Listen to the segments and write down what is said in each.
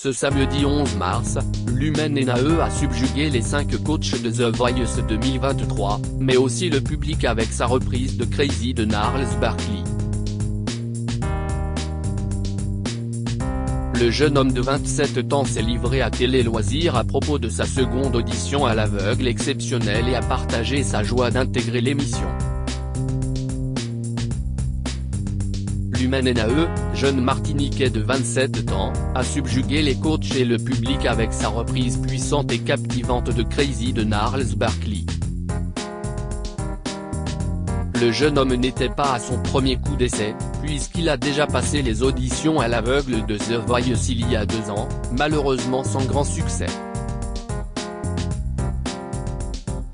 Ce samedi 11 mars, Lumen NAE a subjugué les 5 coachs de The Voice 2023, mais aussi le public avec sa reprise de Crazy de Gnarls Barkley. Le jeune homme de 27 ans s'est livré à Télé Loisirs à propos de sa seconde audition à l'aveugle exceptionnelle et a partagé sa joie d'intégrer l'émission. Lumen NAE, jeune Martiniquais de 27 ans, a subjugué les coachs et le public avec sa reprise puissante et captivante de Crazy de Gnarls Barkley. Le jeune homme n'était pas à son premier coup d'essai, puisqu'il a déjà passé les auditions à l'aveugle de The Voice il y a 2 ans, malheureusement sans grand succès.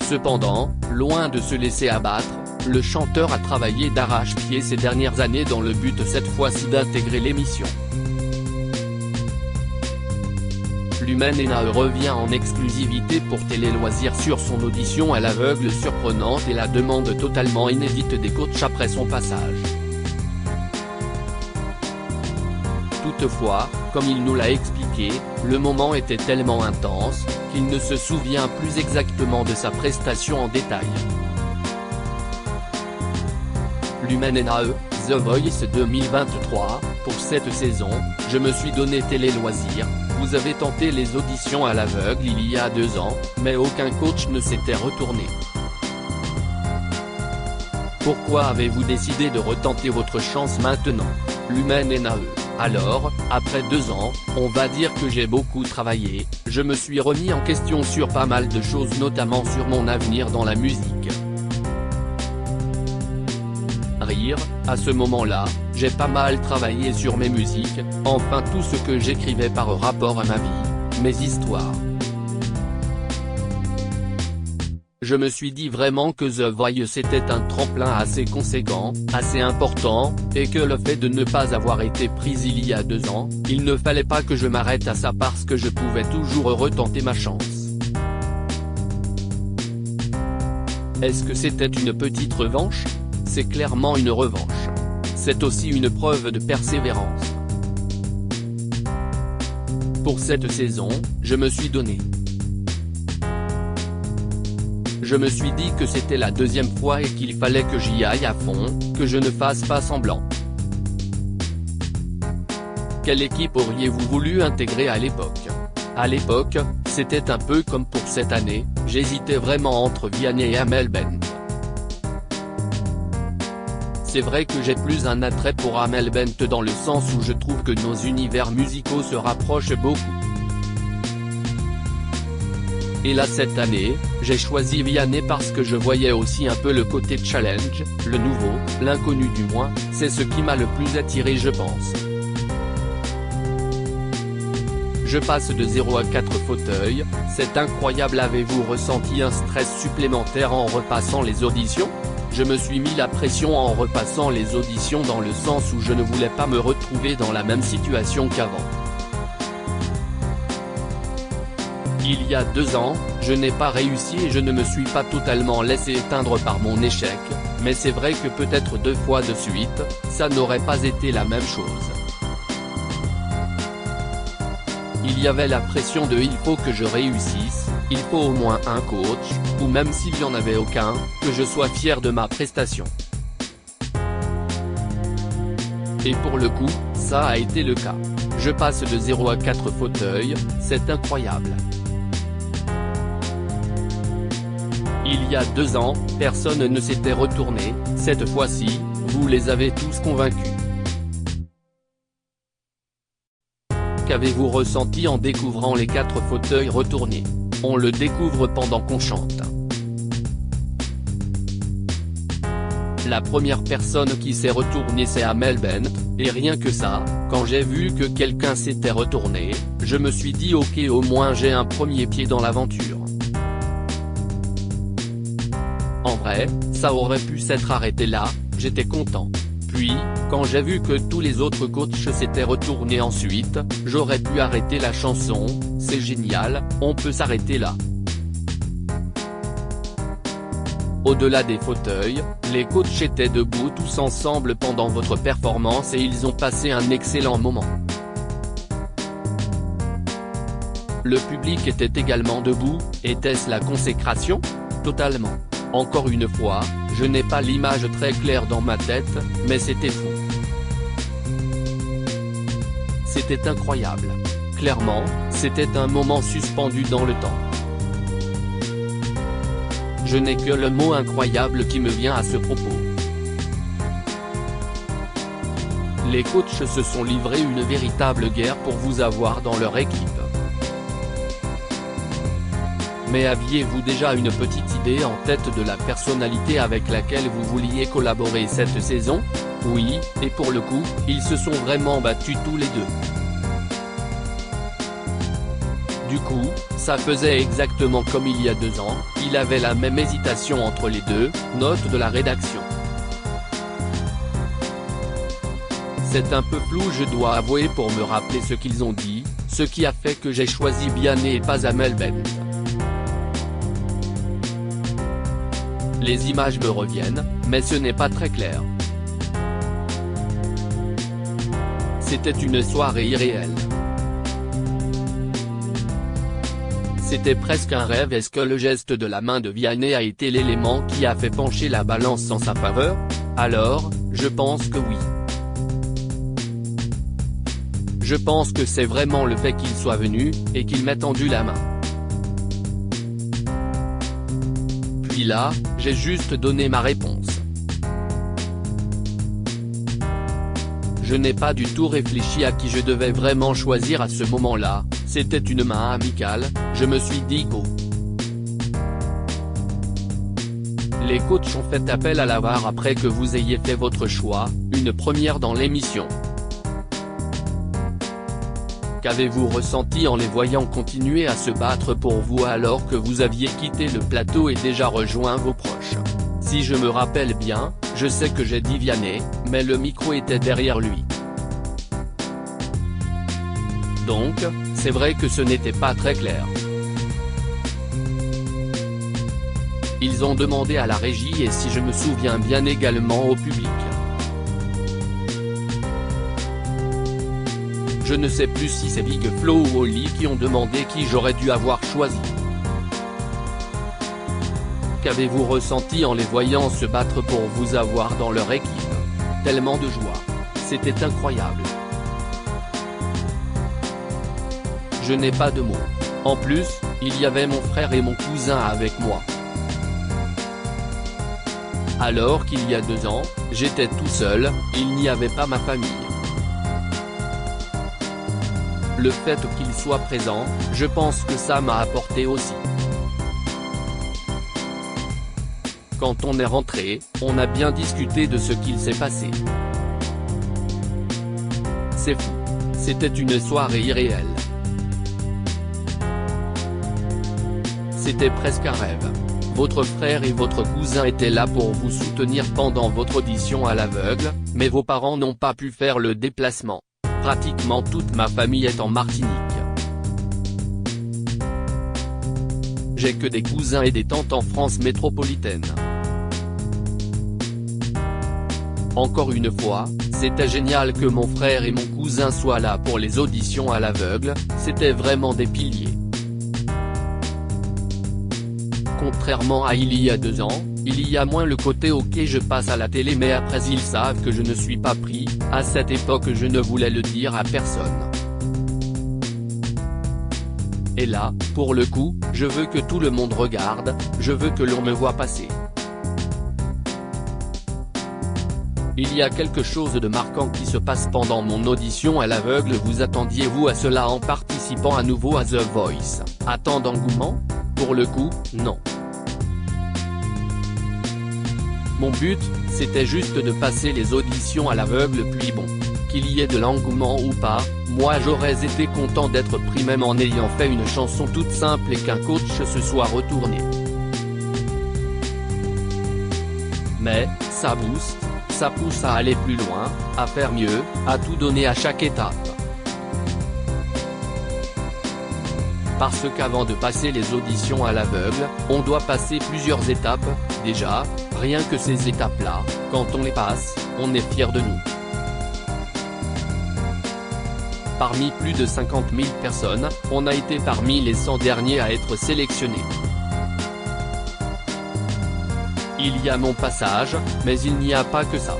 Cependant, loin de se laisser abattre, le chanteur a travaillé d'arrache-pied ces dernières années dans le but cette fois-ci d'intégrer l'émission. Lumen NAE revient en exclusivité pour Télé Loisirs sur son audition à l'aveugle surprenante et la demande totalement inédite des coachs après son passage. Toutefois, comme il nous l'a expliqué, le moment était tellement intense, qu'il ne se souvient plus exactement de sa prestation en détail. Lumen NAE, The Voice 2023, pour cette saison, je me suis donné Télé Loisirs. Vous avez tenté les auditions à l'aveugle il y a 2 ans, mais aucun coach ne s'était retourné. Pourquoi avez-vous décidé de retenter votre chance maintenant? Lumen NAE. Alors, après 2 ans, on va dire que j'ai beaucoup travaillé, je me suis remis en question sur pas mal de choses, notamment sur mon avenir dans la musique. Rire, à ce moment-là, j'ai pas mal travaillé sur mes musiques, enfin tout ce que j'écrivais par rapport à ma vie, mes histoires. Je me suis dit vraiment que The Voice était un tremplin assez conséquent, assez important, et que le fait de ne pas avoir été prise il y a 2 ans, il ne fallait pas que je m'arrête à ça parce que je pouvais toujours retenter ma chance. Est-ce que c'était une petite revanche? C'est clairement une revanche. C'est aussi une preuve de persévérance. Pour cette saison, je me suis donné. Je me suis dit que c'était la 2e fois et qu'il fallait que j'y aille à fond, que je ne fasse pas semblant. Quelle équipe auriez-vous voulu intégrer à l'époque? À l'époque, c'était un peu comme pour cette année, j'hésitais vraiment entre Vianney et Amel Bent. C'est vrai que j'ai plus un attrait pour Amel Bent dans le sens où je trouve que nos univers musicaux se rapprochent beaucoup. Et là cette année, j'ai choisi Vianney parce que je voyais aussi un peu le côté challenge, le nouveau, l'inconnu du moins, c'est ce qui m'a le plus attiré je pense. Je passe de 0 à 4 fauteuils, c'est incroyable. Avez-vous ressenti un stress supplémentaire en repassant les auditions? Je me suis mis la pression en repassant les auditions dans le sens où je ne voulais pas me retrouver dans la même situation qu'avant. Il y a 2 ans, je n'ai pas réussi et je ne me suis pas totalement laissé éteindre par mon échec, mais c'est vrai que peut-être 2 fois de suite, ça n'aurait pas été la même chose. Il y avait la pression de il faut que je réussisse, il faut au moins un coach, ou même s'il n'y en avait aucun, que je sois fier de ma prestation. Et pour le coup, ça a été le cas. Je passe de 0 à 4 fauteuils, c'est incroyable. Il y a 2 ans, personne ne s'était retourné, cette fois-ci, vous les avez tous convaincus. Qu'avez-vous ressenti en découvrant les 4 fauteuils retournés? On le découvre pendant qu'on chante. La première personne qui s'est retournée c'est Amel Bent, et rien que ça, quand j'ai vu que quelqu'un s'était retourné, je me suis dit ok au moins j'ai un premier pied dans l'aventure. En vrai, ça aurait pu s'être arrêté là, j'étais content. Puis, quand j'ai vu que tous les autres coachs s'étaient retournés ensuite, j'aurais pu arrêter la chanson, c'est génial, on peut s'arrêter là. Au-delà des fauteuils, les coachs étaient debout tous ensemble pendant votre performance et ils ont passé un excellent moment. Le public était également debout. Était-ce la consécration? Totalement. Encore une fois, je n'ai pas l'image très claire dans ma tête, mais c'était fou. C'était incroyable. Clairement, c'était un moment suspendu dans le temps. Je n'ai que le mot incroyable qui me vient à ce propos. Les coachs se sont livrés une véritable guerre pour vous avoir dans leur équipe. Mais aviez-vous déjà une petite idée en tête de la personnalité avec laquelle vous vouliez collaborer cette saison? Oui, et pour le coup, ils se sont vraiment battus tous les deux. Du coup, ça faisait exactement comme il y a 2 ans, il avait la même hésitation entre les deux. Note de la rédaction. C'est un peu flou, je dois avouer, pour me rappeler ce qu'ils ont dit, ce qui a fait que j'ai choisi Vianney et pas Amel Bent. Les images me reviennent, mais ce n'est pas très clair. C'était une soirée irréelle. C'était presque un rêve. Est-ce que le geste de la main de Vianney a été l'élément qui a fait pencher la balance en sa faveur? Alors, je pense que oui. Je pense que c'est vraiment le fait qu'il soit venu, et qu'il m'ait tendu la main. Puis là, j'ai juste donné ma réponse. Je n'ai pas du tout réfléchi à qui je devais vraiment choisir à ce moment-là, c'était une main amicale, je me suis dit go. Les coachs ont fait appel à la VAR après que vous ayez fait votre choix, une première dans l'émission. Qu'avez-vous ressenti en les voyant continuer à se battre pour vous alors que vous aviez quitté le plateau et déjà rejoint vos proches? Si je me rappelle bien, je sais que j'ai dit Vianney, mais le micro était derrière lui. Donc, c'est vrai que ce n'était pas très clair. Ils ont demandé à la régie et si je me souviens bien également au public. Je ne sais plus si c'est Big Flo ou Oli qui ont demandé qui j'aurais dû avoir choisi. Qu'avez-vous ressenti en les voyant se battre pour vous avoir dans leur équipe? Tellement de joie. C'était incroyable. Je n'ai pas de mots. En plus, il y avait mon frère et mon cousin avec moi. Alors qu'il y a 2 ans, j'étais tout seul, il n'y avait pas ma famille. Le fait qu'ils soient présents, je pense que ça m'a apporté aussi. Quand on est rentré, on a bien discuté de ce qu'il s'est passé. C'est fou. C'était une soirée irréelle. C'était presque un rêve. Votre frère et votre cousin étaient là pour vous soutenir pendant votre audition à l'aveugle, mais vos parents n'ont pas pu faire le déplacement. Pratiquement toute ma famille est en Martinique. J'ai que des cousins et des tantes en France métropolitaine. Encore une fois, c'était génial que mon frère et mon cousin soient là pour les auditions à l'aveugle, c'était vraiment des piliers. Contrairement à il y a 2 ans, il y a moins le côté ok je passe à la télé mais après ils savent que je ne suis pas pris, à cette époque je ne voulais le dire à personne. Et là, pour le coup, je veux que tout le monde regarde, je veux que l'on me voit passer. Il y a quelque chose de marquant qui se passe pendant mon audition à l'aveugle. Vous attendiez-vous à cela en participant à nouveau à The Voice? Tant d'engouement? Pour le coup, non. Mon but, c'était juste de passer les auditions à l'aveugle puis bon. Qu'il y ait de l'engouement ou pas, moi j'aurais été content d'être pris même en ayant fait une chanson toute simple et qu'un coach se soit retourné. Mais, ça booste, ça pousse à aller plus loin, à faire mieux, à tout donner à chaque étape. Parce qu'avant de passer les auditions à l'aveugle, on doit passer plusieurs étapes, déjà, rien que ces étapes-là, quand on les passe, on est fier de nous. Parmi plus de 50 000 personnes, on a été parmi les 100 derniers à être sélectionnés. Il y a mon passage, mais il n'y a pas que ça.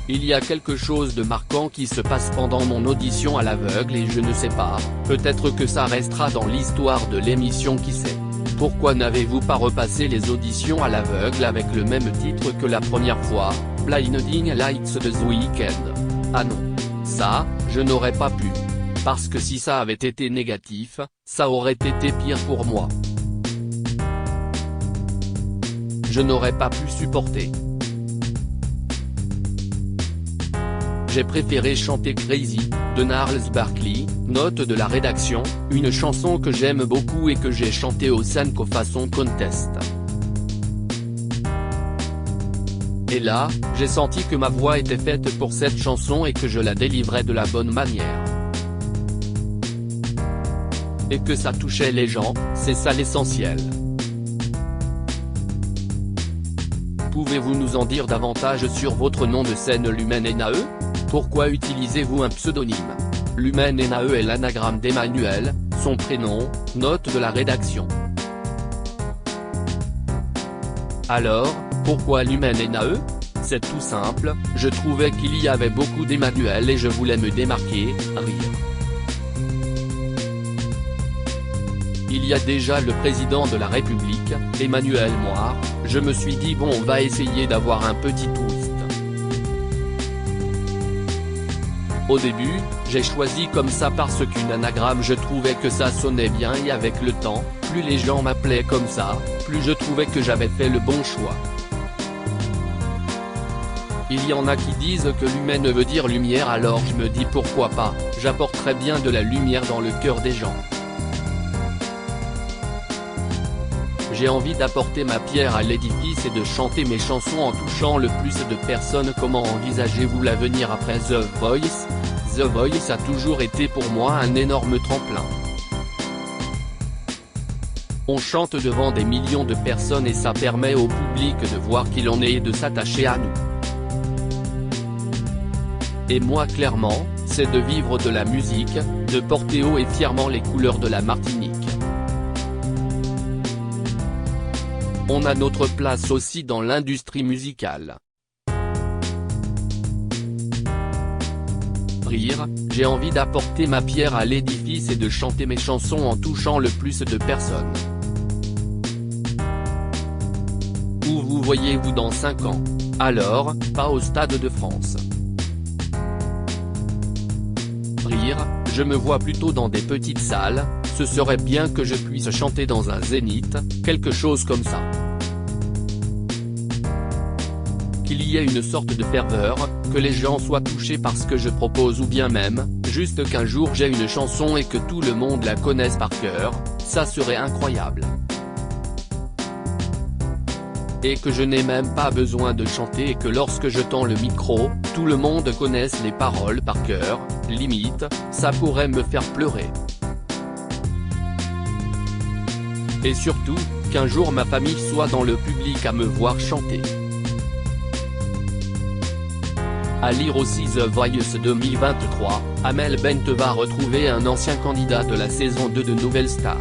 Il y a quelque chose de marquant qui se passe pendant mon audition à l'aveugle et je ne sais pas, peut-être que ça restera dans l'histoire de l'émission, qui sait. Pourquoi n'avez-vous pas repassé les auditions à l'aveugle avec le même titre que la première fois, Blinding Lights de The Weeknd? Ah non. Ça, je n'aurais pas pu. Parce que si ça avait été négatif, ça aurait été pire pour moi. Je n'aurais pas pu supporter. J'ai préféré chanter Crazy, de Gnarls Barkley, note de la rédaction, une chanson que j'aime beaucoup et que j'ai chantée au Sanko Façon Contest. Et là, j'ai senti que ma voix était faite pour cette chanson et que je la délivrais de la bonne manière. Et que ça touchait les gens, c'est ça l'essentiel. Pouvez-vous nous en dire davantage sur votre nom de scène Lumen Nae? Pourquoi utilisez-vous un pseudonyme? Lumen Nae est l'anagramme d'Emmanuel, son prénom, note de la rédaction. Alors, pourquoi Lumen Nae? C'est tout simple, je trouvais qu'il y avait beaucoup d'Emmanuel et je voulais me démarquer, rire. Il y a déjà le président de la République, Emmanuel Moir, je me suis dit bon, on va essayer d'avoir un petit twist. Au début, j'ai choisi comme ça parce qu'une anagramme je trouvais que ça sonnait bien et avec le temps, plus les gens m'appelaient comme ça, plus je trouvais que j'avais fait le bon choix. Il y en a qui disent que Lumen veut dire lumière, alors je me dis pourquoi pas, j'apporterai bien de la lumière dans le cœur des gens. J'ai envie d'apporter ma pierre à l'édifice et de chanter mes chansons en touchant le plus de personnes. Comment envisagez-vous l'avenir après The Voice? The Voice a toujours été pour moi un énorme tremplin. On chante devant des millions de personnes et ça permet au public de voir qui l'on est et de s'attacher à nous. Et moi clairement, c'est de vivre de la musique, de porter haut et fièrement les couleurs de la Martinique. On a notre place aussi dans l'industrie musicale. Rire, j'ai envie d'apporter ma pierre à l'édifice et de chanter mes chansons en touchant le plus de personnes. Où vous voyez-vous dans 5 ans? Alors, pas au Stade de France. Rire, je me vois plutôt dans des petites salles, ce serait bien que je puisse chanter dans un zénith, quelque chose comme ça. Qu'il y ait une sorte de ferveur, que les gens soient touchés par ce que je propose ou bien même, juste qu'un jour j'ai une chanson et que tout le monde la connaisse par cœur, ça serait incroyable. Et que je n'ai même pas besoin de chanter et que lorsque je tends le micro, tout le monde connaisse les paroles par cœur, limite, ça pourrait me faire pleurer. Et surtout, qu'un jour ma famille soit dans le public à me voir chanter. À lire aussi The Voice 2023, Amel Bent va retrouver un ancien candidat de la saison 2 de Nouvelle Star.